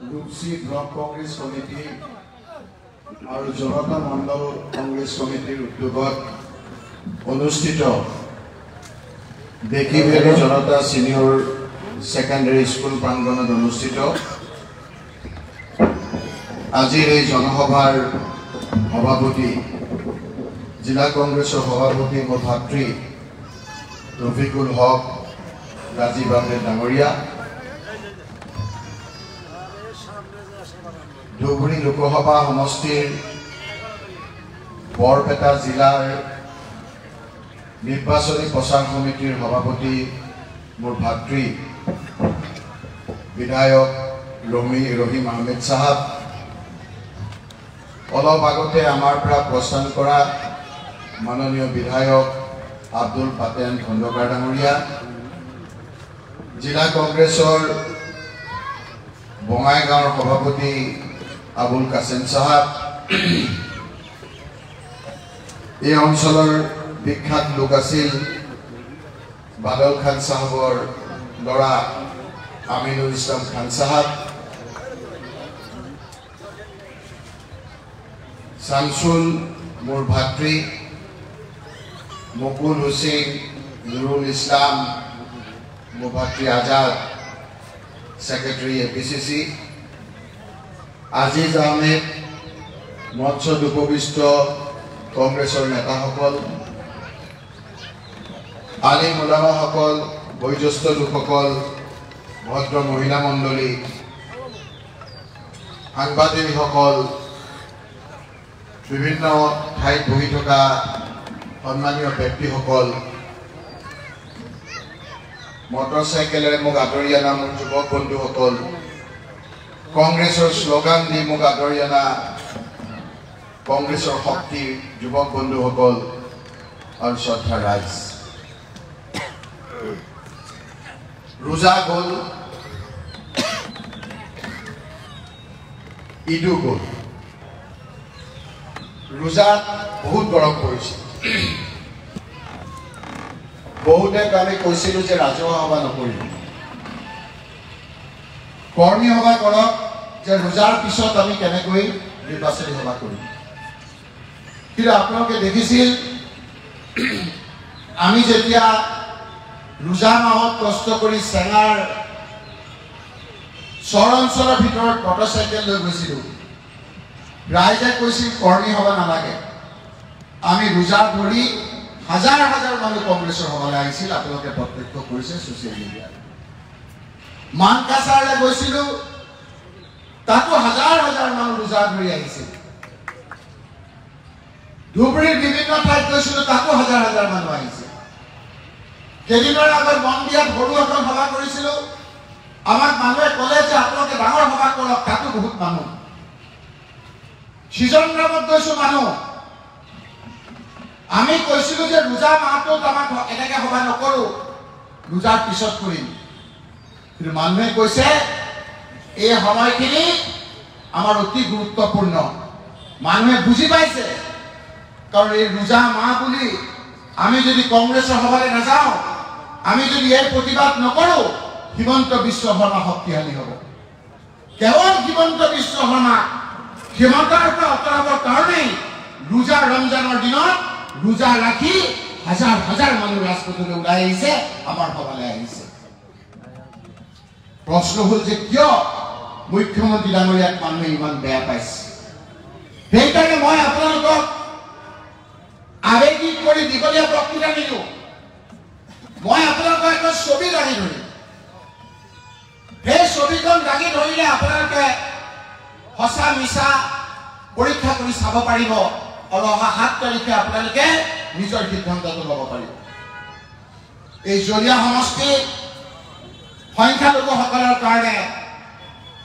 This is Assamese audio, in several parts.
Lupsi Block Congress Committee और जनता मंडल कांग्रेस कमिटीर उद्योगत अनुष्ठित देखी भेली जनता सिनियर सेकेंडरी स्कूल प्रांगणत अनुष्ठित आजिर এই जनसभार सभापति जिला कांग्रेसर सभापति मोर भातृ रफिकुल हक राजीव आहमेद डांगरिया धुबुरी लोकसभा समष्टिर बरपेटा जिलार निर्वाचनी प्रचार समितिर सभापति मोर भातृ विधायक रहीम आहमेद साहब अलप आगते आमार পৰা प्रस्थान करा माननीय विधायक आब्दुल पातेन खंडकार डांगरिया जिला कांग्रेसर बङाइगाঁৱৰ सभापति আবুল কাসেম সাহেব এই অঞ্চলৰ বিখ্যাত লোক আছিল বাদল খান সাহেবৰ লৰা আমিনুল ইসলাম খান সাহেব শামসুল মোর ভাতৃ মুকুল হুসেন নুরুল ইসলাম মোর ভাতৃ আজাদ सेक्रेटरी एपीसीसी আজিজ আহমেদ মঞ্চত উপবিষ্ট কংগ্ৰেছৰ নেতাসকল আলিম ওলামাসকল বয়োজ্যেষ্ঠ লোকসকল ভদ্ৰ মহিলা মণ্ডলী সাংবাদিকসকল বিভিন্ন ঠাইত বহি থকা সন্মানীয় ব্যক্তিসকল মটৰচাইকেলেৰে মোক আদৰি অনা মোৰ যুৱক বন্ধুসকল কংগ্ৰেছৰ স্লোগান দি মোক আদৰি অনা কংগ্ৰেছৰ শক্তি যুৱক বন্ধুসকল আৰু শ্ৰদ্ধা ৰাইজ ৰোজা গ'ল ঈদো গ'ল ৰোজাত বহুত গৰম পৰিছে बहुते আমি কৈছিলো যে ৰাজহুৱা সভা নকৰিব কৰ্মী সভা কৰক যে ৰোজাৰ পিছত আমি কেনেকৈ নিৰ্বাচনী সভা কৰিম কিন্তু আপোনালোকে দেখিছিল আমি যেতিয়া ৰোজা মাহত কষ্ট কৰি চেঙাৰ চৰঞ্চলৰ ভিতৰত মটৰচাইকেল লৈ গৈছিলো ৰাইজে কৈছিল কৰ্মী সভা নালাগে আমি ৰোজা ধৰি হাজাৰ হাজাৰ মানুহ কংগ্ৰেছৰ সভালৈ আহিছিল আপোনালোকে প্ৰত্যক্ষ কৰিছে ছ'চিয়েল মিডিয়াত মানকাছাৰলৈ গৈছিলো তাতো হাজাৰ হাজাৰ মানুহ ৰোজা ধৰি আহিছিল ধুবুৰীৰ বিভিন্ন ঠাইত গৈছিলো তাতো হাজাৰ হাজাৰ মানুহ আহিছিল কেইদিনৰ আগত মন্দিৰত সৰু এখন সভা কৰিছিলো আমাক মানুহে ক'লে যে আপোনালোকে ডাঙৰ সভা কৰক তাতো বহুত মানুহ সিজনগ্ৰামত গৈছো মানুহ আমি কৈছিলো যে ৰোজা মাহটোত আমাক এনেকৈ সভা নকৰো ৰোজাৰ পিছত কৰিম কিন্তু মানুহে কৈছে এই সময়খিনি আমাৰ অতি গুৰুত্বপূৰ্ণ মানুহে বুজি পাইছে কাৰণ এই ৰোজা মাহ বুলি আমি যদি কংগ্ৰেছৰ সভালৈ নাযাওঁ আমি যদি এই প্ৰতিবাদ নকৰো হিমন্ত বিশ্ব শৰ্মা শক্তিশালী হ'ব কেৱল হিমন্ত বিশ্ব শৰ্মা ক্ষমতাৰ পৰা আঁতৰাবৰ কাৰণেই ৰোজা ৰমজানৰ দিনত ৰোজা ৰাখি হাজাৰ হাজাৰ মানুহ ৰাজপথলৈ ওলাই আহিছে আমাৰ সভালৈ আহিছে প্ৰশ্ন হ'ল যে কিয় মুখ্যমন্ত্ৰী ডাঙৰীয়াক মানুহে ইমান বেয়া পাইছে সেইকাৰণে মই আপোনালোকক আবেগিক কৰি দীঘলীয়া বক্তৃতা দিলো মই আপোনালোকক এখন ছবি দাঙি ধৰিম সেই ছবিখন দাঙি ধৰিলে আপোনালোকে সঁচা মিছা পৰীক্ষা কৰি চাব পাৰিব আৰু অহা 7 তাৰিখে আপোনালোকে নিজৰ সিদ্ধান্তটো ল'ব পাৰিব এই জৰিয়া সমষ্টি সংখ্যালঘুসকলৰ কাৰণে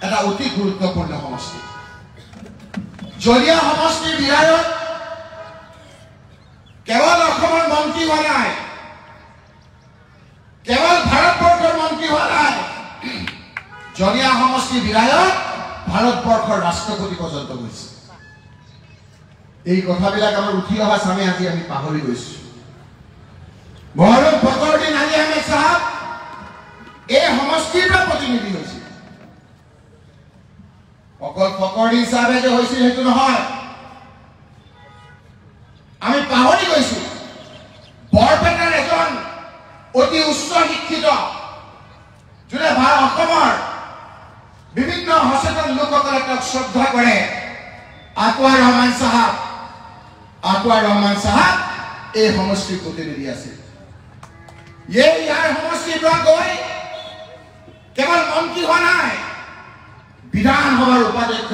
এটা অতি গুৰুত্বপূৰ্ণ সমষ্টি জৰিয়া সমষ্টিৰ বিধায়ক কেৱল অসমৰ মন্ত্ৰী হোৱা নাই কেৱল ভাৰতবৰ্ষৰ মন্ত্ৰী হোৱা নাই জৰিয়া সমষ্টিৰ বিধায়ক ভাৰতবৰ্ষৰ ৰাষ্ট্ৰপতি পৰ্যন্ত গৈছে এই কথাবিলাক আমাৰ উঠি অহা চামে আজি আমি পাহৰি গৈছো মহৰম ফখৰুদ্দিন আলী আহমেদ সাহেব এই সমষ্টিৰ প্ৰতিনিধি হৈছিল অকল ফখৰুদ্দিন সাহেবে যে হৈছিল সেইটো নহয় আমি পাহৰি গৈছো বৰপেটাৰ এজন অতি উচ্চ শিক্ষিত যোনে অসমৰ বিভিন্ন সচেতন লোকসকলে তেওঁক শ্ৰদ্ধা কৰে আতৱাৰ ৰহমান সাহেব এই সমষ্টিৰ প্ৰতিনিধি আছিল ইয়াৰ সমষ্টিৰ পৰা গৈ কেৱল মন্ত্ৰী হোৱা নাই বিধানসভাৰ উপাধ্যক্ষ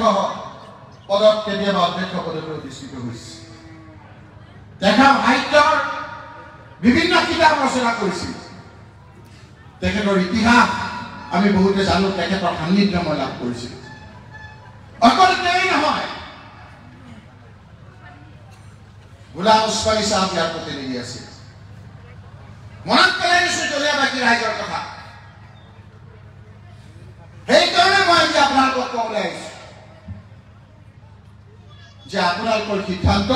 পদত কেতিয়াবা অধ্যক্ষ পদলৈ অধিষ্ঠিত হৈছে দেখা সাহিত্যৰ বিভিন্ন কিতাপ ৰচনা কৰিছিল তেখেতৰ ইতিহাস আমি বহুতে জানো তেখেতৰ সান্নিধ্য মই লাভ কৰিছিল অকল তেৱেই নহয় গোলাম উছমানী সাহেব ইয়াৰ প্ৰতিনিধি আছিল মনত পেলাই দিছোঁ জলিয়াবাকী ৰাইজৰ কথা সেইকাৰণে মই আজি আপোনালোকক ক'বলৈ আহিছোঁ যে আপোনালোকৰ সিদ্ধান্ত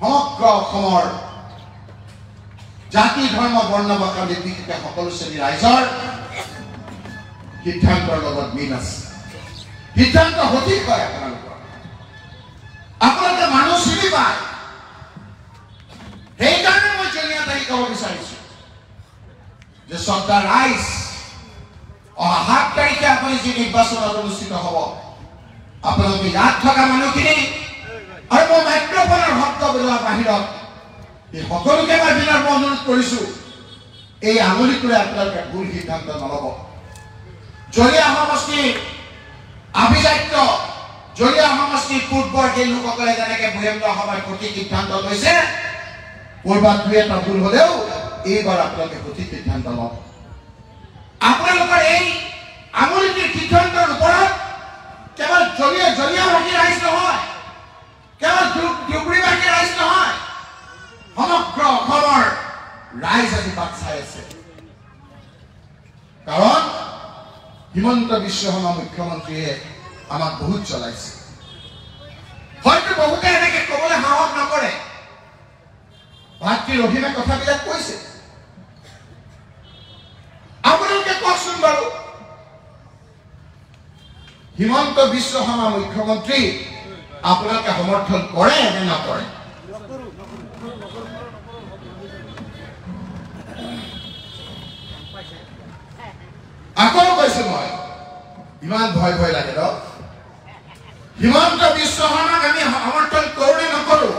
সমগ্ৰ অসমৰ জাতি ধৰ্ম বৰ্ণ ভাষা নিৰ্বিশেষে সকলো শ্ৰেণীৰ ৰাইজৰ সিদ্ধান্তৰ লগত মিল আছে সিদ্ধান্ত সঠিক হয় আপোনালোকে মানুহ চিনি পায় সেইকাৰণে মই জনিয়াত আহি ক'ব বিচাৰিছো যে শ্ৰদ্ধাৰ ৰাইজ অহা 7 তাৰিখে আপুনি যি নিৰ্বাচনত অনুষ্ঠিত হ'ব আপোনালোকে ইয়াত থকা মানুহখিনি আৰু মই মাইক্ৰফোনৰ শব্দ বোলোৱাৰ বাহিৰত এই সকলোকে মই বিনম্ৰ অনুৰোধ কৰিছো এই আঙুলিটোৰে আপোনালোকে ভুল সিদ্ধান্ত নল'ব জলীয়া সমষ্টিৰ আভিজাত্য জলীয়া সমষ্টিৰ পূৰ্বৰ সেই লোকসকলে যেনেকে বহেন্দ্ৰ সভাৰ সঠিক সিদ্ধান্ত লৈছে পূৰ্বাত দুই এটা ভুল হ'লেও এইবাৰ আপোনালোকে সঠিক সিদ্ধান্ত লওক আপোনালোকৰ এই আঙুলিটোৰ সিদ্ধান্তৰ ওপৰত কেৱল জলীয়াভাষী ৰাইজ নহয় কেৱল ধুবুৰীবাসী ৰাইজ নহয় সমগ্ৰ অসমৰ ৰাইজ আজি বাট চাই আছে কাৰণ হিমন্ত বিশ্ব শৰ্মা মুখ্যমন্ত্ৰীয়ে আমাক বহুত চলাইছে হয়তো বহুতে এনেকে ক'বলৈ সাহস নকৰে ভাতৃৰ অভিনয় কথাবিলাক কৈছে আপোনালোকে কওকচোন বাৰু হিমন্ত বিশ্ব শৰ্মা মুখ্যমন্ত্ৰী আপোনালোকে সমৰ্থন কৰে নে নকৰে আকৌ কৈছো মই ইমান ভয় লাগে ন হিমন্ত বিশ্ব শৰ্মাক আমি সমৰ্থন কৰো নে নকৰো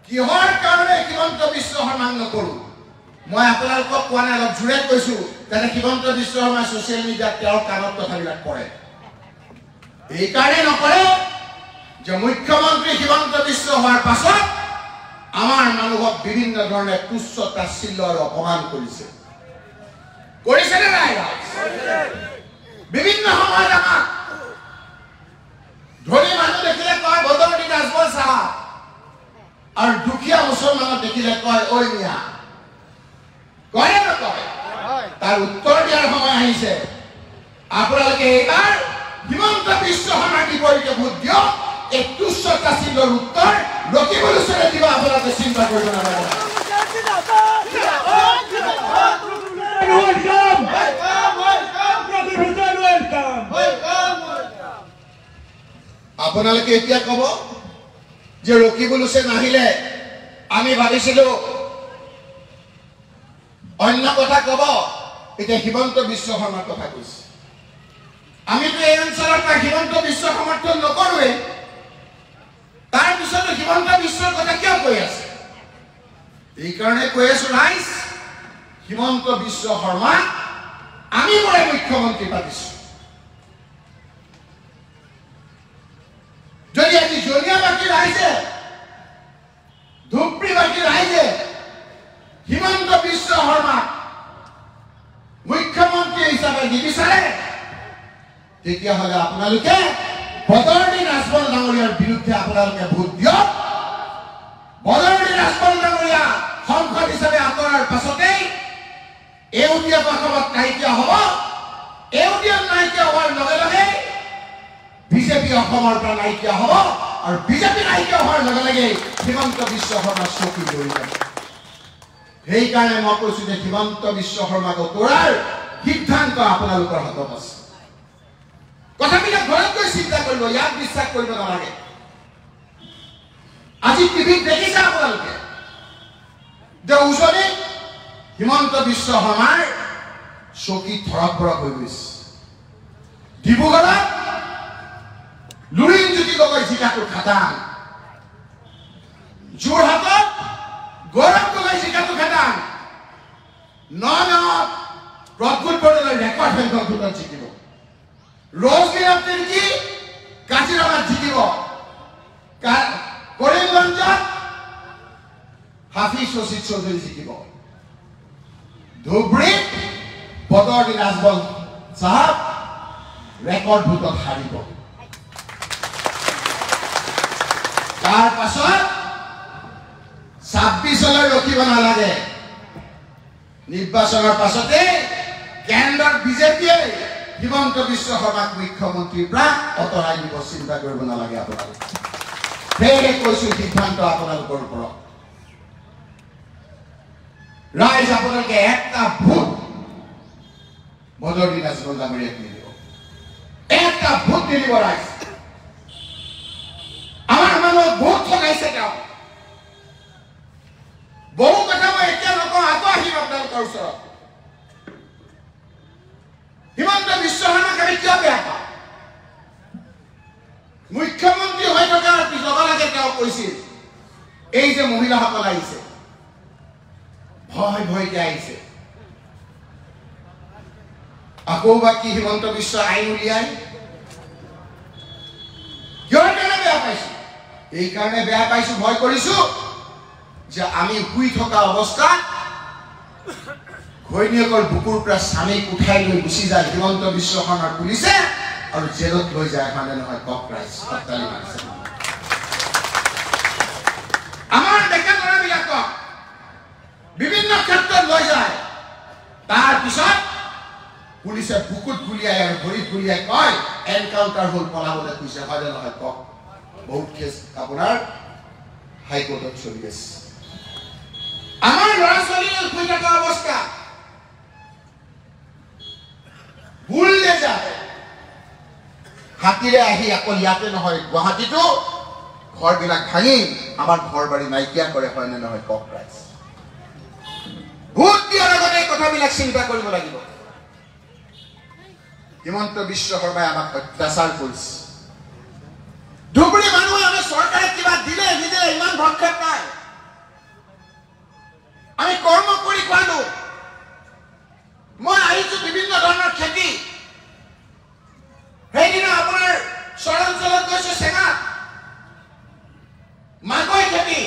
কিহৰ কাৰণে হিমন্ত বিশ্ব শৰ্মাক নকৰো মই আপোনালোকক কোৱা নাই অলপ জোৰে কৈছো যাতে হিমন্ত বিশ্ব শৰ্মা ছচিয়েল মিডিয়াত তেওঁৰ কামত কথাবিলাক পৰে এইকাৰণে নকৰে যে মুখ্যমন্ত্ৰী হিমন্ত বিশ্ব হোৱাৰ পাছত আমাৰ মানুহক বিভিন্ন ধৰণে তুচ্ছ তাচ্ছিল্য আৰু অপমান কৰিছে নে নাই বিভিন্ন সময়ত আমাক ধনী মানুহ দেখিলে কয় বদৰুদ্দিন আজমল সাহেব আৰু দুখীয়া মুছলমানক দেখিলে কয় ঐ মিয়া কয় নে নকয় তাৰ উত্তৰ দিয়াৰ সময় আহিছে আপোনালোকে এইবাৰ হিমন্ত বিশ্ব শৰ্মাৰ বিপৰীতে ভোট দিয়ক এই তুচ্ছ তাচ্ছিল্যৰ উত্তৰ ৰকিবুল দিব আপোনালোকে চিন্তা কৰিব নালাগে আপোনালোকে এতিয়া ক'ব যে ৰকিবুল হুছেইন আহিলে আমি ভাবিছিলো অন্য কথা ক'ব এতিয়া হিমন্ত বিশ্ব শৰ্মাৰ কথা কৈছে আমিতো এই অঞ্চলৰ পৰা হিমন্ত বিশ্ব সমৰ্থন নকৰোৱে তাৰ পিছতো হিমন্ত বিশ্বৰ কথা কিয় কৈ আছে এইকাৰণে কৈ আছো ৰাইজ হিমন্ত বিশ্ব শৰ্মা আমি বৰে মুখ্যমন্ত্ৰী পাতিছো যদি আজি জলিয়াবাকী ৰাইজে ধুবুৰীবাসী ৰাইজে হিমন্ত বিশ্ব শৰ্মা মুখ্যমন্ত্ৰী হিচাপে নিবিচাৰে তেতিয়াহ'লে আপোনালোকে বদৰুদ্দিন আজমল ডাঙৰীয়াৰ বিৰুদ্ধে আপোনালোকে ভোট দিয়ক বদৰুদ্দিন আজমল ডাঙৰীয়া সংসদ হিচাপে আঁতৰাৰ পাছতেই এওঁদিয়া অসমত নাইকিয়া হ'ব এওঁদিয়া নাইকিয়া হোৱাৰ লগে লগে বিজেপি অসমৰ পৰা নাইকিয়া হ'ব আৰু বিজেপি নাইকিয়া হোৱাৰ লগে লগে হিমন্ত বিশ্ব শৰ্মা চকী লৈ যাব সেইকাৰণে মই কৈছো যে হিমন্ত বিশ্ব শৰ্মাক অতৰাৰ সিদ্ধান্ত আপোনালোকৰ হাতত আছে কথাবিলাক ঘৰত গৈ চিন্তা কৰিব ইয়াক বিশ্বাস কৰিব নালাগে আজি টিভিত দেখিছে আপোনালোকে যে উজনি হিমন্ত বিশ্ব শৰ্মাৰ চকী থৰক বৰক হৈ গৈছে ডিব্ৰুগড়ত লুৰিণজ্যোতি গগৈ জিকাটো খাটাং যোৰহাটত গৌৰৱ গগৈ জিকাটো খাটাং নগাঁৱত প্ৰদ্যুৎ বৰদলৈ ৰেকৰ্ড সংখ্যক ভোটত জিকিব ৰজগিৰত তিৰ্কি কাজিৰঙাত জিকিব কৰিমগঞ্জত হাফিজ ৰচিদ চৌধুৰী জিকিব ধুবুৰীত বদৰুদ্দিন আজমল চাহাব ৰেকৰ্ড ভোটত হাৰিব তাৰ পাছত ২৬লৈ ৰখিব নালাগে নিৰ্বাচনৰ পাছতে কেন্দ্ৰৰ বিজেপিয়ে হিমন্ত বিশ্ব শৰ্মাক মুখ্যমন্ত্ৰীৰ পৰা অতৰাই দিব চিন্তা কৰিব নালাগে আপোনালোকে সেয়ে কৈছো সিদ্ধান্ত আপোনালোকৰ ওপৰত ৰাইজ আপোনালোকে একটা ভোট বদৰুদ্দিন আজমল ডাঙৰীয়াক নিদিব একটা ভোট নিদিব ৰাইজ আমাৰ মানুহক ভোট ঠগাইছে তেওঁ বহু কথা মই এতিয়া নকওঁ আকৌ আহিম আপোনালোকৰ ওচৰত হিমন্ত বিশ্ব শৰ্মাক আমি কিয় বেয়া পাওঁ মুখ্যমন্ত্ৰী হৈ থকাৰ লগে লগে তেওঁ কৈছিল এই যে মহিলাসকল আহিছে ভয় ভয়কে আহিছে আকৌ বাকী হিমন্ত বিশ্ব আইন উলিয়াই কিয় কাৰণে বেয়া পাইছো এই কাৰণে বেয়া পাইছো ভয় কৰিছো যে আমি শুই থকা অৱস্থাত ঘৈণীয়েকৰ বুকুৰ পৰা স্বামীক উঠাই লৈ গুচি যায় হিমন্ত বিশ্ব শৰ্মাৰ পুলিচে আৰু জেলত লৈ যায় মানে নহয় ককৰাইজ হত্যালি মাৰিছে আমাৰ ডেকা ল'ৰাবিলাকক বিভিন্ন ক্ষেত্ৰত লৈ যায় তাৰ পিছত পুলিচে বুকুত গুলিয়াই আৰু ভৰিত গুলিয়াই কয় এনকাউণ্টাৰ হ'ল পলাবলৈ কৈছে হয় নহয় কওক বহুত কেছ আপোনাৰ হাইকোৰ্টত চলি আছে আমাৰ ল'ৰা ছোৱালীৰ শুই থকা অৱস্থা ভুল যায় হাতীৰে আহি আকৌ ইয়াতে নহয় গুৱাহাটীতো ঘৰবিলাক ভাঙি আমাৰ ঘৰ বাৰী নাইকিয়া কৰে হয়নে নহয় কওক ৰাইজ ভোট দিয়াৰ আগতে এই কথাবিলাক চিন্তা কৰিব লাগিব হিমন্ত বিশ্ব শৰ্মাই আমাক অত্যাচাৰ কৰিছে ধুবুৰী মানুহে আমি চৰকাৰে কিবা দিলে নিদিলে ইমান ভক্ষেপ নাই আমি কৰ্ম কৰি খোৱালো মই আহিছো বিভিন্ন ধৰণৰ খেতি সেইদিনা আপোনাৰ চৰাঞ্চলত গৈছো চেঙাত মাকৈ খেতি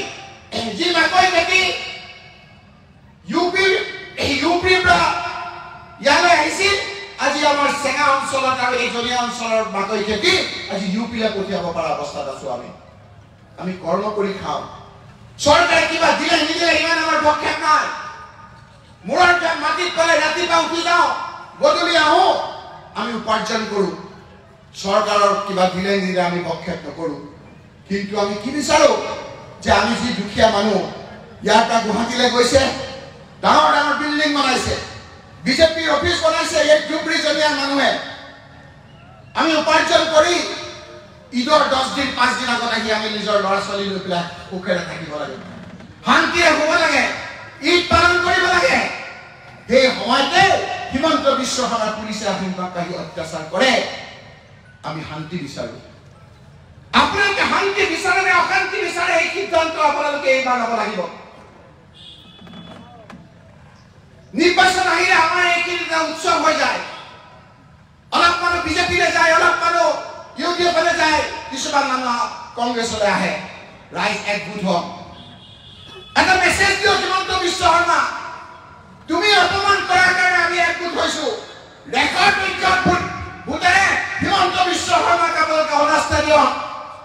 যি মাকৈ খেতি ইউপিৰ পৰা ইয়ালৈ আহিছিল আজি আমাৰ চেঙা অঞ্চলত আৰু এই জনীয়া অঞ্চলৰ মাকৈ খেতি আজি ইউপিলৈ পঠিয়াব পৰা অৱস্থাত আছো আমি কৰ্ম কৰি খাওঁ চৰকাৰে কিবা দিলে নিদিলে ইমান আমাৰ ভক্ষেপ নাই মূৰৰ গান মাটিত পেলাই ৰাতিপুৱা উঠি যাওঁ গধূলি আহোঁ আমি উপাৰ্জন কৰোঁ চৰকাৰৰ কিবা দিলে নিদিলে আমি ভক্ষেপ নকৰোঁ কিন্তু আমি কি বিচাৰোঁ যে আমি যি দুখীয়া মানুহ ইয়াৰ পৰা গুৱাহাটীলৈ গৈছে ডাঙৰ ডাঙৰ বিল্ডিং বনাইছে বিজেপিৰ অফিচ বনাইছে এই ধুবুৰী জনীয়াৰ মানুহে আমি উপাৰ্জন কৰি ঈদৰ 10 দিন 5 দিন আগত আহি আমি নিজৰ ল'ৰা ছোৱালী লৈ পেলাই সুখেৰে থাকিব লাগে শান্তিৰে হ'ব লাগে ঈদ পালন কৰিব লাগে সেই সময়তে হিমন্ত বিশ্ব শৰ্মাৰ পুলিচে আহিমবাক আহি অত্যাচাৰ কৰে আমি শান্তি বিচাৰোঁ আপোনালোকে শান্তি বিচাৰে নে অশান্তি বিচাৰে এই সিদ্ধান্ত আপোনালোকে এইবাৰ ল'ব লাগিব নিৰ্বাচন আহিলে আমাৰ এইখিনি এটা উৎসৱ হৈ যায় অলপ মানুহ বিজেপিলৈ যায় অলপ মানুহ ইউডিএফলৈ যায় কিছুমান মানুহ কংগ্ৰেছলৈ আহে ৰাইজ একগোট হওক এটা মেছেজ দিয়ক হিমন্ত বিশ্ব শৰ্মা তুমি অপমান কৰাৰ কাৰণে আমি একগোট হৈছো ৰেকৰ্ড ভোটেৰে হিমন্ত বিশ্ব শৰ্মাক আপোনালোকে অনাস্থা দিয়ক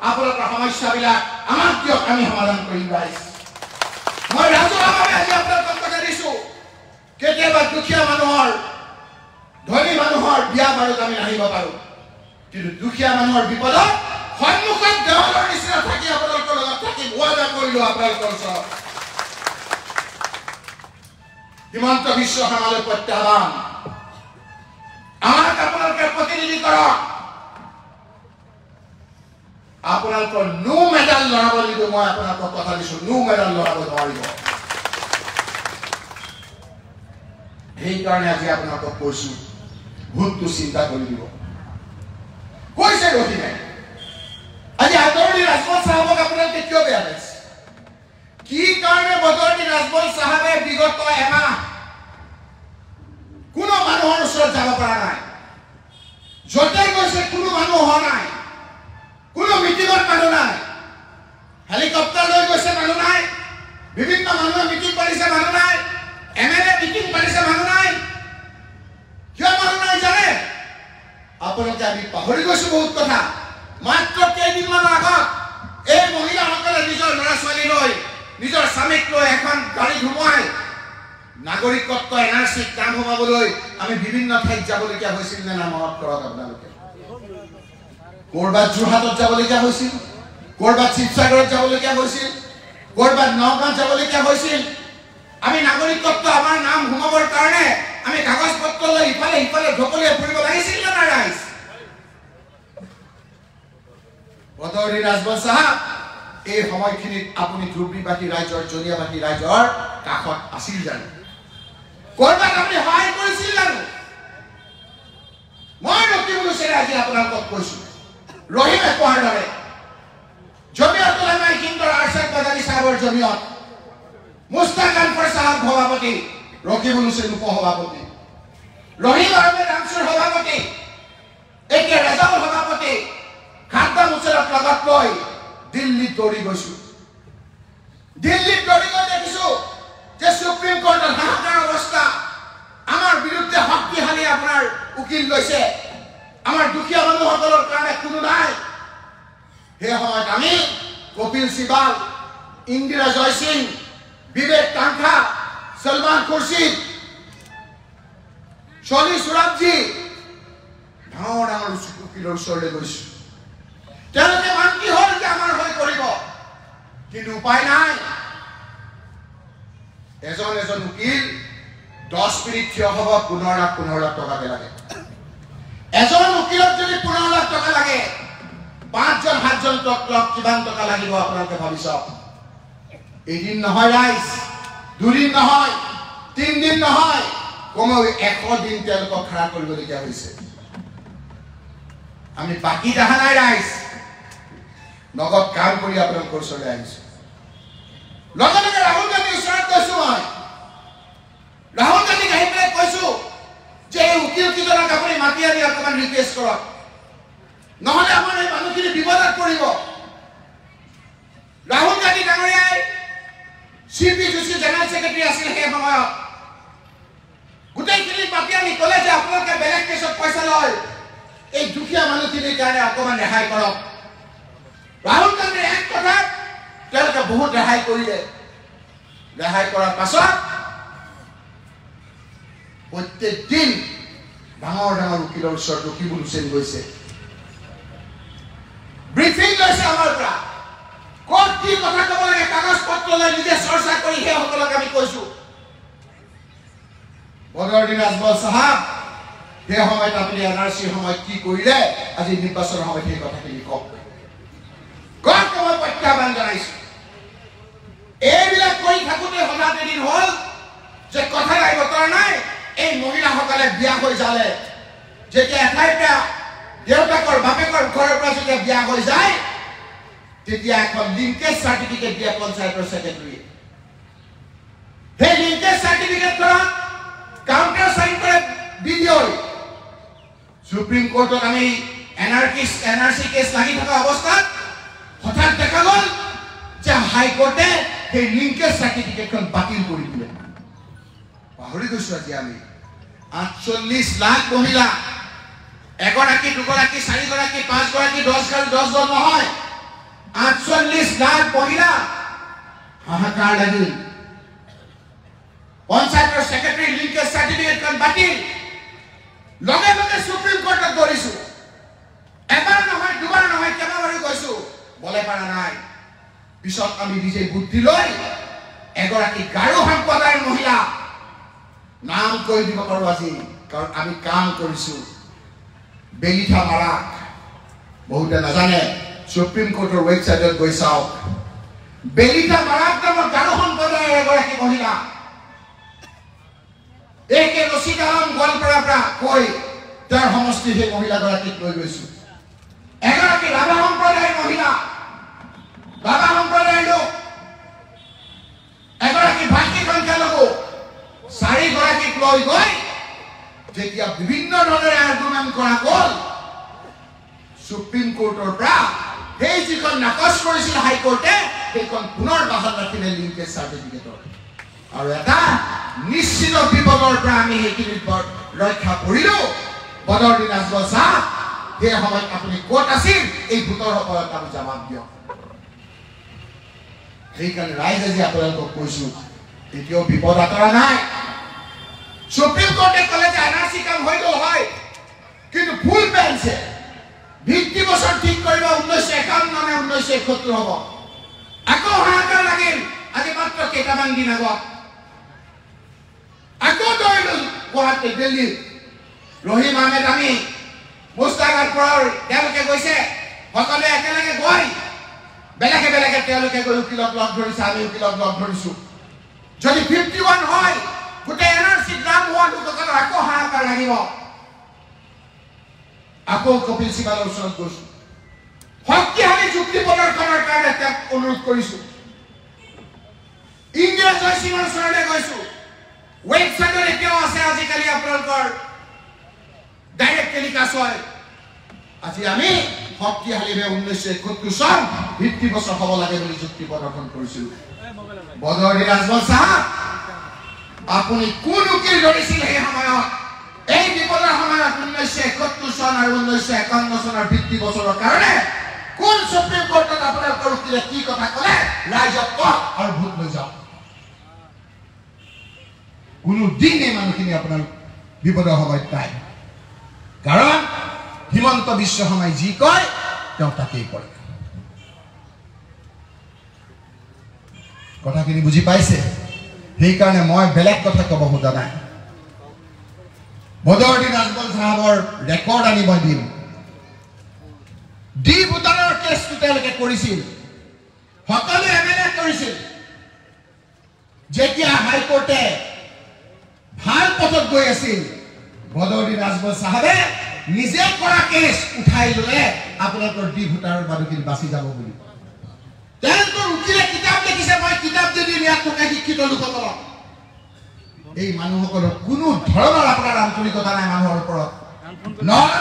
আপোনালোকৰ সমস্যাবিলাক আমাক দিয়ক আমি সমাধান কৰিম ৰাইজ মই ৰাজহুৱাভাৱে আজি আপোনালোকক কথা দিছো কেতিয়াবা দুখীয়া মানুহৰ ধনী মানুহৰ বিয়া বাৰুত আমি আহিব পাৰোঁ কিন্তু দুখীয়া মানুহৰ বিপদত সন্মুখত দেৱালৰ নিচিনা থাকি আপোনালোকৰ লগত থাকি ৱাদা কৰিলো আপোনালোকৰ ওচৰত হিমন্ত বিশ্ব শৰ্মালৈ প্ৰত্যাহ্বান আমাক আপোনালোকে প্ৰতিনিধি কৰক আপোনালোকৰ নো মেডাল লৰাব লাগিব মই আপোনালোকক কথা দিছো নো মেডাল লৰাব নোৱাৰিব সেইকাৰণে আজি আপোনালোকক কৈছো ভোটটো চিন্তা কৰি দিব কৈছে ৰহিমে আজি আদৰণীয় ৰাজবল চাহাবক আপোনালোকে কিয় বেয়া পাইছে কি কাৰণে বদৰণী ৰাজবল চাহাবে বিগত এমাহ কোনো মানুহৰ ওচৰত যাব পৰা নাই য'তে গৈছে কোনো মানুহ হোৱা নাই কোনো মিটিঙত মানুহ নাই হেলিকপ্টাৰ লৈ গৈছে মানুহ নাই বিভিন্ন মানুহে মিটিং কৰিছে মানুহ নাই এমএলএ মিটিং কৰিছে মানুহ নাই কিয় মানুহ নাই জানে আপোনালোকে আমি পাহৰি গৈছো বহুত কথা মাত্ৰ কেইদিনমানৰ আগত এই মহিলাসকলে নিজৰ ল'ৰা ছোৱালী লৈ নিজৰ স্বামীক লৈ এখন গাড়ী ঘুমাই নাগৰিকত্ব এনআৰচি কাম সোমাবলৈ আমি বিভিন্ন ঠাইত যাবলগীয়া হৈছিল নে না মনত কৰক আপোনালোকে কৰবাত যোৰহাটত যাবলগীয়া হৈছিল কৰবাত শিৱসাগৰত যাবলগীয়া হৈছিল কৰবাত নগাঁৱত যাবলগীয়া হৈছিল আমি নাগৰিকত্ব আমাৰ নাম সোমাবৰ কাৰণে আমি কাগজ পত্ৰ লৈ ইফালে ইফালে ঢকলিয়াই ফুৰিব লাগিছিল না ৰাইজ বদৰণী ৰাজবল চাহাব এই সময়খিনিত আপুনি ধুবুৰীবাসী ৰাইজৰ জনিয়াবাসী ৰাইজৰ কাষত আছিল জানো কৰবাত আপুনি সহায় কৰিছিল জানো মই ৰকিবুল হুছেইনে আজি আপোনালোকক কৈছো ৰহিমে কোৱাৰ দৰে জমিয়ত উলামায়ে হিন্দৰ আৰছাদ বাদানী চাহাবৰ জমিয়ত মুস্তাক আনফৰ চাহাব সভাপতি ৰকিবুল হুছেইন উপসভাপতি ৰহিম আহমেদ আনছুৰ সভাপতি একে ৰেজাউল সভাপতি খাদ্দা মুছলক লগত লৈ দিল্লীত দৌৰি গৈছো দিল্লীত দৌৰি গৈ দেখিছো যে সুপ্ৰিম কোৰ্টৰ হাহাকাৰ অৱস্থা আমাৰ বিৰুদ্ধে শক্তিশালী আপোনাৰ উকিল লৈছে আমাৰ দুখীয়া মানুহসকলৰ কাৰণে কোনো নাই সেই সময়ত আমি কপিল সিবাল ইন্দিৰা জয়সিং বিবেক কাংখা সলমান খুৰশিদ শনি সুৰাবজী ডাঙৰ ডাঙৰ উকিলৰ ওচৰলৈ গৈছো তেওঁলোকে মান্তি হ'ল যে আমাৰ হৈ কৰিব কিন্তু উপায় নাই এজন এজন উকিল 10 মিনিট থিয় হ'ব 15 লাখ টকা লাগে এজন উকিলক যদি 15 লাখ টকা লাগে 5জন 7জন টক কিমান টকা লাগিব আপোনালোকে ভাবি চাওক এদিন নহয় ৰাইজ দুদিন নহয় 3 দিন নহয় কমেও 100 দিন তেওঁলোকক খাৰা কৰিবলগীয়া হৈছে আমি বাকি দেখা নাই ৰাইজ নগদ কাম কৰি আপোনালোকৰ ওচৰলৈ আহিছো লগে লগে ৰাহুল গান্ধীৰ ওচৰত গৈছো মই ৰাহুল গান্ধীক আহি পেলাই কৈছো যে এই উকিল কিজনক আপুনি মাতি আনি অকণমান ৰিকুৱেষ্ট কৰক নহ'লে আমাৰ এই মানুহখিনি বিপদত পৰিব ৰাহুল গান্ধী ডাঙৰীয়াই চিপি যোশী জেনেৰেল ছেক্ৰেটাৰী আছিল সেই সময়ত গোটেইখিনি মাতি আনি ক'লে যে আপোনালোকে বেলেগ কেছত পইচা লয় এই দুখীয়া মানুহখিনিৰ কাৰণে অকণমান ৰেহাই কৰক ৰাহুল গান্ধীৰ এক কথাত তেওঁলোকে বহুত ৰেহাই কৰিলে ৰেহাই কৰাৰ পাছত প্ৰত্যেক দিন ডাঙৰ ডাঙৰ উকিলৰ ওচৰত ৰকিবুল হুছেইন গৈছে ব্ৰিফিং লৈছে আমাৰ পৰা ক'ত কি কথা ক'ব লাগে কাগজ পত্ৰ লৈ নিজে চৰ্চা কৰি সেইসকলক আমি কৈছো বদৰণী ৰাজবল চাহাব সেই সময়ত আপুনি এনআৰচিৰ সময়ত কি কৰিলে আজি নিৰ্বাচনৰ সময়ত সেই কথাখিনি কওক কওক মই প্ৰত্যাহ্বান জনাইছো এইবিলাক কৰি থাকোঁতে হঠাৎ এদিন হ'ল যে কথা নাই বতৰা নাই এই মহিলাসকলে বিয়া হৈ যালে যেতিয়া এঠাইৰ পৰা দেউতাকৰ বাপেকৰ ঘৰৰ পৰা যেতিয়া বিয়া হৈ যায় তেতিয়া এখন লিংকেজ চাৰ্টিফিকেট দিয়ে পঞ্চায়তৰ ছেক্ৰেটাৰীয়ে সেই লিংকেজ চাৰ্টিফিকেটখনত কাউণ্টাৰ চাইন কৰে বিডিঅ'ই সুপ্ৰিম কোৰ্টত আমি এনআৰচি কেছ লাগি থকা অৱস্থাত হঠাৎ দেখা গ'ল যে হাইকোৰ্টে সেই লিংকেজ চাৰ্টিফিকেটখন বাতিল কৰি দিলে পাহৰি গৈছো আজি আমি 48 লাখ মহিলা এগৰাকী দুগৰাকী চাৰিগৰাকী পাঁচগৰাকী 10জন নহয় 48 লাখ মহিলা হাহাকাৰ লাগিল পঞ্চায়তৰ ছেক্ৰেটাৰী লিংকেজ চাৰ্টিফিকেটখন বাতিল লগে লগে সুপ্ৰিম কোৰ্টত দৌৰিছো এবাৰ নহয় দুবাৰ নহয় কেইবাবাৰো গৈছো বলে পাৰা নাই পিছত আমি নিজে বুদ্ধি লৈ এগৰাকী গাৰো সম্প্ৰদায়ৰ মহিলা নাম কৈ দিব পাৰো আজি কাৰণ আমি কাম কৰিছো বেলিঠা মাৰাক বহুতে নাজানে সুপ্ৰিম কোৰ্টৰ ৱেবছাইটত গৈ চাওক বেলিঠা মাৰাক নামৰ গাৰো সম্প্ৰদায়ৰ এগৰাকী মহিলা একে ৰচিদ আলম গোৱালপাৰাৰ পৰা কৈ তাৰ সমষ্টি সেই মহিলাগৰাকীক লৈ গৈছো এগৰাকী ৰাভা সম্প্ৰদায়ৰ মহিলা ৰাভা সম্প্ৰদায়ৰ লোক এগৰাকী ভাষিক সংখ্যালঘু চাৰিগৰাকীক লৈ গৈ যেতিয়া বিভিন্ন ধৰণে আৰ্গুমেণ্ট কৰা গ'ল সুপ্ৰিম কোৰ্টৰ পৰা সেই যিখন নাকচ কৰিছিল হাইকোৰ্টে সেইখন পুনৰ বাহাল ৰাখিলে লিংকেজ চাৰ্টিফিকেটৰ আৰু এটা নিশ্চিত বিপদৰ পৰা আমি সেইখিনি ৰক্ষা কৰিলো বদৰুদ্দিন আজমল সাহেব সেই সময়ত আপুনি ক'ত আছিল এই ভোটৰ ওপৰত আমি জবাব দিয়ক সেইকাৰণে ৰাইজ আজি আপোনালোকক কৈছো এতিয়াও বিপদ আঁতৰা নাই সুপ্ৰিম কোৰ্টে ক'লে যে এনআৰচি কাম হৈ গ'ল হয় কিন্তু ভুল পেলাইছে ভিত্তি বছৰ ঠিক কৰিব 1951 নে 1971 হ'ব আকৌ হাহাকাৰ লাগিল আজি মাত্ৰ কেইটামান দিন আগত আকৌ দৌৰিলো গুৱাহাটী দিল্লী ৰহিম আহমেদ আমি মুস্তাফাপুৰৰ তেওঁলোকে গৈছে সকলোৱে একেলগে গৈ বেলেগে বেলেগে তেওঁলোকে গৈ উকিলক লগ ধৰিছে আমি উকিলক লগ ধৰিছো যদি 51 হয় গোটেই এনআৰচি নাম হোৱা লোকসকলৰ আকৌ হাহাকাৰ লাগিব আকৌ কপিল সিবালৰ ওচৰত গৈছো শক্তিশালী যুক্তি প্ৰদৰ্শনৰ কাৰণে তেওঁক অনুৰোধ কৰিছো ইন্দিৰা জয়সিঙৰ ওচৰলৈ গৈছো ৱেবছাইটত এতিয়াও আছে আজিকালি আপোনালোকৰ ডাইৰেক্ট টেলিকাষ্ট হয় আজি আমি শক্তিশালীভাৱে 1971 চন ভিত্তি বছৰ হ'ব লাগে বুলি যুক্তি প্ৰদৰ্শন কৰিছিলো বদৰুদ্দিন আজমল সাহেব আপুনি কোন উকিল ধৰিছিল সেই সময়ত এই বিপদৰ সময়ত 1971 চন আৰু 1951 চনৰ ভিত্তি বছৰৰ কাৰণে কোন সুপ্ৰিম কোৰ্টত আপোনালোকৰ উকিলে কি কথা ক'লে ৰাইজক কওক আৰু ভোট লৈ যাওক কোনো দিন এই মানুহখিনি আপোনাৰ বিপদৰ সময়ত নাই কাৰণ হিমন্ত বিশ্ব শৰ্মাই যি কয় তেওঁ তাকেই কৰে কথাখিনি বুজি পাইছে সেইকাৰণে মই বেলেগ কথা ক'ব খোজা নাই বদৰুদ্দিন আজমল সাহেবৰ ৰেকৰ্ড আনি মই দিম ডি ভূটানৰ কেছটো তেওঁলোকে কৰিছিল সকলোৱে এমএলএ কৰিছিল যেতিয়া হাইকোৰ্টে ভাল পথত গৈ আছিল বদৰুদ্দিন আজমল সাহেবে নিজে কৰা কেছ উঠাই ল'লে আপোনালোকৰ ডি ভূটানৰ মানুহখিনি বাচি যাব বুলি তেওঁলোকৰ উকিলে কিতাপ লিখিছে মই কিতাপ যদি ইয়াত থকা শিক্ষিত লোকসকলক এই মানুহসকলৰ কোনো ধৰণৰ আপোনাৰ আন্তৰিকতা নাই মানুহৰ ওপৰত নহ'লে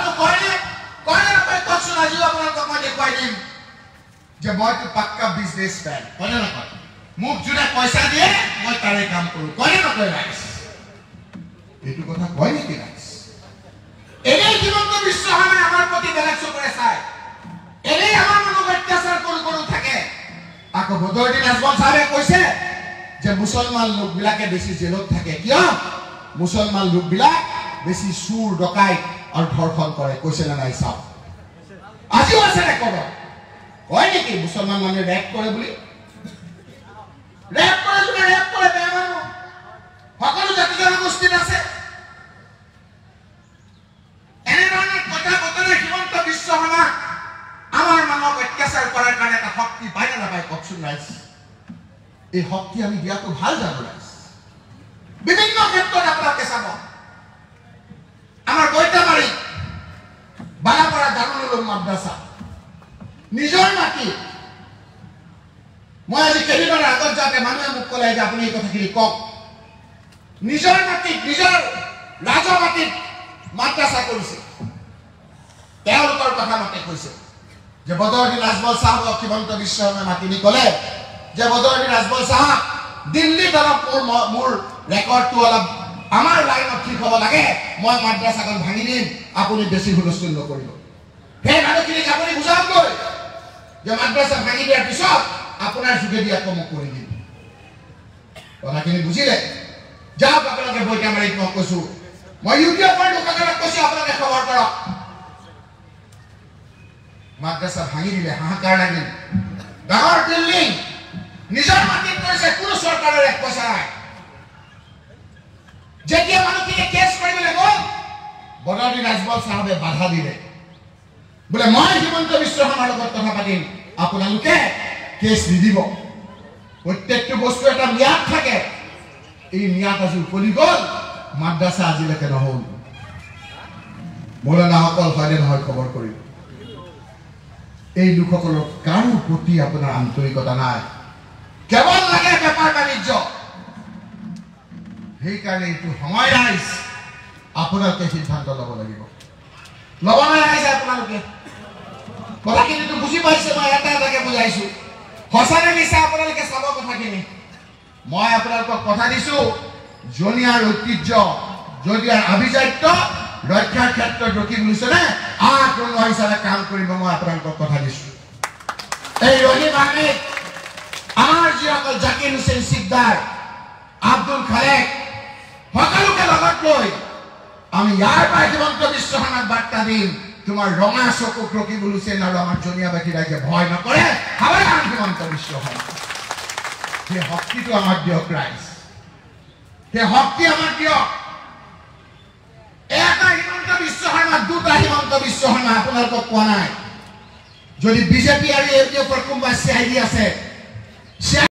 কয়নে মই কচোন আজিও আপোনালোকক মই দেখুৱাই দিম যে মইতো পাক্কা বিজনেছমেন হয়নে নকয় মোক যোনে পইচা দিয়ে মই তাৰে কাম কৰোঁ কয়নে নকয় ৰাইজ এইটো কথা কয় নেকি ৰাইজ এনেই হিমন্ত বিশ্ব শৰ্মাই আমাৰ প্ৰতি বেলেগ চকুৰে চায় এনেই আমাৰ মানুহক অত্যাচাৰ কৰো থাকে আকৌ বদৰুদ্দিন আজমল সাহেবে কৈছে যে মুছলমান লোকবিলাকে বেছি জেলত থাকে কিয় মুছলমান লোকবিলাক বেছি চুৰ ডকাইত আৰু ধৰ্ষণ কৰে কৈছে না নাই চাওক আজিও আছে ৰেকৰ্ড কয় নেকি মুছলমান মানুহে ৰেপ কৰে বুলি ৰেপ কৰে বেয়া মানুহ সকলো জাতি জনগোষ্ঠীত আছে এনেধৰণৰ কথা বতৰা হিমন্ত বিশ্ব শৰ্মা আমাৰ মানুহক অত্যাচাৰ কৰাৰ কাৰণে এটা শক্তি পায় না নাপায় কওকচোন ৰাইজ এই শক্তি আমি দিয়াটো ভাল জানো ৰাইজ বিভিন্ন ক্ষেত্ৰত আপোনালোকে চাব আমাৰ গৈতামাৰী বালাপাৰা দাৰুল উলুম মাদ্ৰাছা নিজৰ মাটি মই আজি কেইদিনমানৰ আগত যাওঁতে মানুহে মোক ক'লে যে আপুনি এই কথাখিনি কওক নিজৰ মাটিত নিজৰ ৰাজহ মাটিত মাদ্ৰাছা কৰিছে তেওঁলোকৰ কথা মতে কৈছে যে বদৰুদ্দিন আজমল সাহেবক হিমন্ত বিশ্ব শৰ্মাই মাতি নি ক'লে যে বদৰুদ্দিন আজমল সাহেব দিল্লীত অলপ মোৰ ৰেকৰ্ডটো অলপ আমাৰ লাইনত ঠিক হ'ব লাগে মই মাদ্ৰাছাখন ভাঙি দিম আপুনি বেছি হুলস্থুল নকৰিব সেই মানুহখিনিক আপুনি বুজাওকগৈ যে মাদ্ৰাছা ভাঙি দিয়াৰ পিছত আপোনাৰ যোগেদি আকৌ মোক কৰি দিম কথাখিনি বুজিলে যাওক আপোনালোকে বৈকামাৰীত মই কৈছো মই ইউটিউবৰ লোকসকলক কৈছো আপোনালোকে খবৰ কৰক মাদ্ৰাছা ভাঙি দিলে, হাহাকাৰ লাগিল। ডাঙৰ বিল্ডিং নিজৰ মাটিত কৰিছে, কোনো চৰকাৰৰ এক পইচা নাই। যেতিয়া মানুহখিনিয়ে কেছ কৰিবলৈ গ'ল, বদৰুদ্দিন আজমল চাহাবে বাধা দিলে, বোলে মই হিমন্ত বিশ্ব শৰ্মাৰ লগত কথা পাতিম, আপোনালোকে কেছ নিদিব। প্ৰত্যেকটো বস্তু এটা ম্যাদ থাকে, এই ম্যাদ আজি উকলি গ'ল, মাদ্ৰাছা আজিলৈকে নহ'ল। মৌলানাসকল হয়নে নহয় খবৰ কৰিব। এই লোকসকলৰ কাৰো প্ৰতি আপোনাৰ আন্তৰিকতা নাই, কেৱল লাগে বেপাৰ বাণিজ্য। সেইকাৰণে এইটো সময় ৰাইজ, আপোনালোকে সিদ্ধান্ত ল'ব লাগিব। ল'ব নালাগে আপোনালোকে। কথাখিনিতো বুজি পাইছে, মই এটা এটাকে বুজাইছো। সঁচানে মিছা আপোনালোকে চাব কথাখিনি। মই আপোনালোকক কথা দিছো, জনিয়াৰ ঐতিহ্য, জনিয়াৰ আভিজাত্য ৰক্ষাৰ ক্ষেত্ৰত ৰখি বুলিছেনে আগ্ৰহ হিচাপে কাম কৰিব, মই আপোনালোকক কথা দিছো। এই ৰহিম আহমেদ, আমাৰ যিসকল জাকিৰ হুছেইন সিকদাৰ, আব্দুল খালেক, সকলোকে লগত লৈ আমি ইয়াৰ পৰা হিমন্ত বিশ্ব শৰ্মাক বাৰ্তা দিম, তোমাৰ ৰঙা চকুক ৰখি বুলিছেন আৰু আমাৰ জনিয়াবাসী ৰাইজে ভয় নকৰে। সাৱধান হিমন্ত বিশ্ব শৰ্মা, সেই শক্তিটো আমাক দিয়ক ৰাইজ, সেই শক্তি আমাক দিয়ক। এটা হিমন্ত বিশ্ব শৰ্মা, দুটা হিমন্ত বিশ্ব শৰ্মা আপোনালোকক কোৱা নাই। যদি বিজেপি আৰু এল ডি এফৰ কোনোবা চিআইডি আছে,